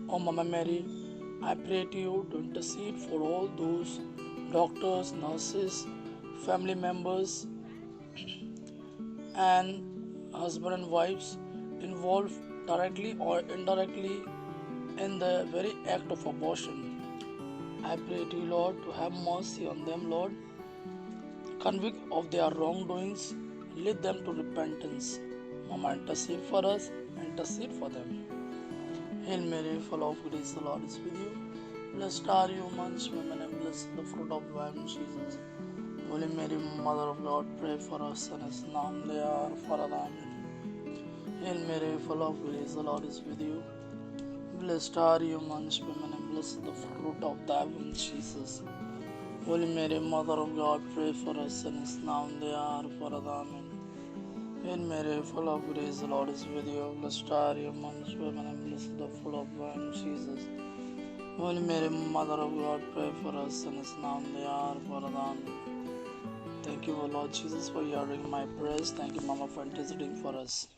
O Mama Mary, I pray to you to intercede for all those doctors, nurses, family members, and husband and wives involved directly or indirectly in the very act of abortion. I pray to you, Lord, to have mercy on them, Lord. Convict of their wrongdoings, lead them to repentance. Mama, intercede for us, intercede for them. Hail Mary, full of grace, the Lord is with you. Blessed are you amongst women, and blessed the fruit of thy womb, Jesus. Holy Mary, Mother of God, pray for us sinners now and at the hour of our death. Amen. Hail Mary, full of grace, the Lord is with you. Blessed are you amongst women, and blessed the fruit of thy womb, Jesus. Holy Mary, Mother of God, pray for us sinners now and at the hour of our death. Amen. Hail Mary, full of grace, the Lord is with you. Blessed are you amongst women, and blessed the fruit of thy womb, Jesus. Holy Mary, Mother of God, pray for us sinners now and at the hour of our death. Amen. Thank you, O Lord Jesus, for hearing my prayers. Thank you, Mama, for interceding for us.